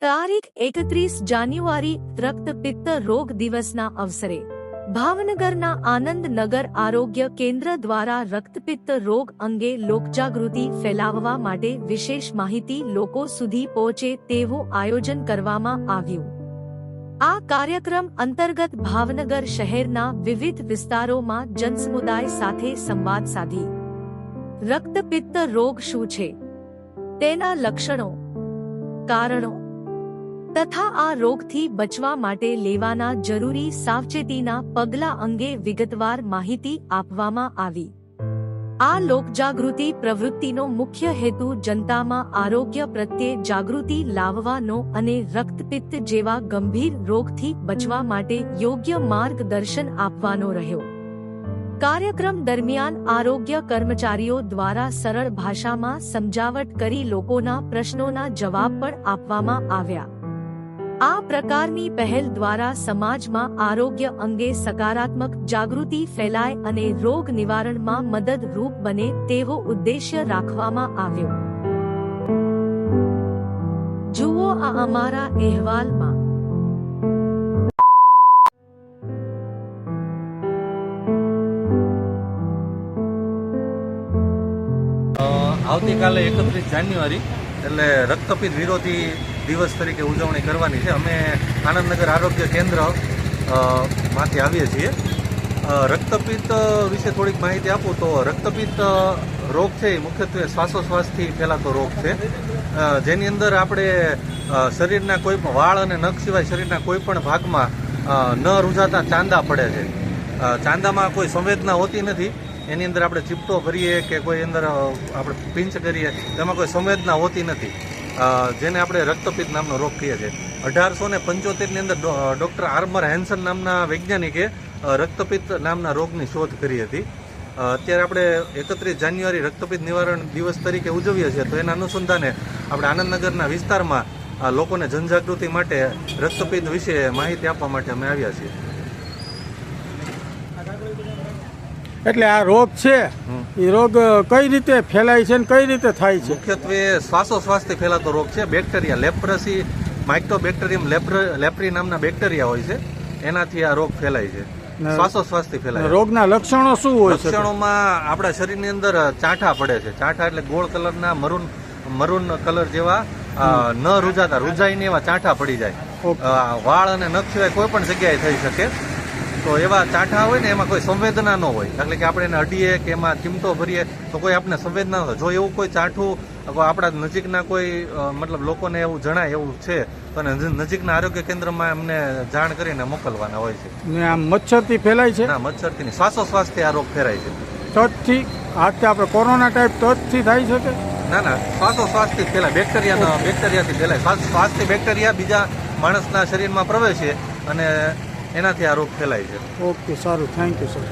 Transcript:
તારીખ 31 જાન્યુઆરી રક્તપિત્ત રોગ દિવસના અવસરે ભાવનગરના આનંદનગર આરોગ્ય કેન્દ્ર દ્વારા રક્તપિત્ત રોગ અંગે લોકજાગૃતિ ફેલાવવા માટે વિશેષ માહિતી લોકો સુધી પહોંચે તેવું આયોજન કરવામાં આવ્યું। આ કાર્યક્રમ અંતર્ગત ભાવનગર શહેરના વિવિધ વિસ્તારોમાં જનસમુદાય સાથે સંવાદ સાધી રક્તપિત્ત રોગ શું છે, તેના લક્ષણો, કારણો તથા આ રોગથી બચવા માટે લેવાના જરૂરી સાવચેતીના પગલાં અંગે વિગતવાર માહિતી આપવામાં આવી। આ લોકજાગૃતિ પ્રવૃત્તિનો મુખ્ય હેતુ જનતામાં આરોગ્ય પ્રત્યે જાગૃતિ લાવવાનો અને રક્તપિત્ત જેવા ગંભીર રોગથી બચવા માટે યોગ્ય માર્ગદર્શન આપવાનો રહ્યો। કાર્યક્રમ દરમિયાન આરોગ્ય કર્મચારીઓ દ્વારા સરળ ભાષામાં સમજાવટ કરી લોકોના પ્રશ્નોના જવાબ પણ આપવામાં આવ્યા। આ પ્રકારની પહેલ દ્વારા સમાજમાં આરોગ્ય અંગે સકારાત્મક જાગૃતિ ફેલાય અને રોગ નિવારણમાં મદદરૂપ બને તેવો ઉદ્દેશ્ય રાખવામાં આવ્યો। જુઓ આ અમારા અહેવાલમાં। આવતીકાલે 31 જાન્યુઆરી એટલે રક્તપિત્ત વિરોધી દિવસ તરીકે ઉજવણી કરવાની છે। અમે આનંદનગર આરોગ્ય કેન્દ્ર માંથી આવીએ છીએ। રક્તપિત્ત વિશે થોડીક માહિતી આપું તો રક્તપિત્ત રોગ છે એ મુખ્યત્વે શ્વાસોશ્વાસથી ફેલાતો રોગ છે, જેની અંદર આપણે શરીરના કોઈ પણ વાળ અને નખ સિવાય શરીરના કોઈ પણ ભાગમાં ન રૂજાતા ચાંદા પડે છે। ચાંદામાં કોઈ સંવેદના હોતી નથી, એની અંદર આપણે ચીપટો ભરીએ કે કોઈ અંદર આપણે પિંચ કરીએ તેમાં કોઈ સંવેદના હોતી નથી, જેને આપણે રક્તપિત્ત નામનો રોગ કહીએ છીએ। 1875ની અંદર ડૉક્ટર આર્મર હેન્સન નામના વૈજ્ઞાનિકે રક્તપિત્ત નામના રોગની શોધ કરી હતી। અત્યારે આપણે 31 જાન્યુઆરી રક્તપિત્ત નિવારણ દિવસ તરીકે ઉજવીએ છીએ, તો એના અનુસંધાને આપણે આનંદનગરના વિસ્તારમાં લોકોને જનજાગૃતિ માટે રક્તપિત્ત વિશે માહિતી આપવા માટે અમે આવ્યા છીએ। એટલે આ રોગ છે એ રોગ કઈ રીતે ફેલાય છે અને કઈ રીતે થાય છે? મુખ્યત્વે શ્વાસોશ્વાસથી ફેલાતો રોગ છે। બેક્ટેરિયા લેપ્રસી માઇક્રોબેક્ટેરિયમ લેપ્રી નામના બેક્ટેરિયા હોય છે, એનાથી આ રોગ ફેલાય છે, શ્વાસોશ્વાસથી ફેલાય છે। રોગના લક્ષણો શું હોય છે? લક્ષણોમાં આપણા શરીરની અંદર ચાંઠા પડે છે। ચાંઠા એટલે ગોળ કલરના મરૂન કલર જેવા ન રૂજાઈને એવા ચાંઠા પડી જાય। વાળ અને નખ સિવાય કોઈ પણ જગ્યાએ થઈ શકે, તો એવા ચાંઠા હોય ને એમાં કોઈ સંવેદના ન હોય, એટલે કે આપણે એને અડીએ કે એમાં ચીમટો ભરીએ તો કોઈ આપણે સંવેદના ન હોય। જો એવું કોઈ ચાંઠું આપણા નજીકના કોઈ મતલબ લોકોને એવું જણાય એવું છે તો નજીકના આરોગ્ય કેન્દ્રમાં એમને જાણ કરીને મોકલવાના હોય છે। આમ મચ્છરથી ફેલાય છે? ના, મચ્છરથી નહીં, શ્વાસોશ્વાસથી આ રોગ ફેરાય છે। ટચથી? આજથી આપણે કોરોના ટાઈપ ટચથી થાય શકે? ના, શ્વાસોશ્વાસથી ફેલાય, બેક્ટેરિયાથી ફેલાય। શ્વાસથી બેક્ટેરિયા બીજા માણસના શરીરમાં પ્રવેશે અને એનાથી આ રોગ ફેલાય છે। ઓકે, સારું, થેન્ક યુ સર।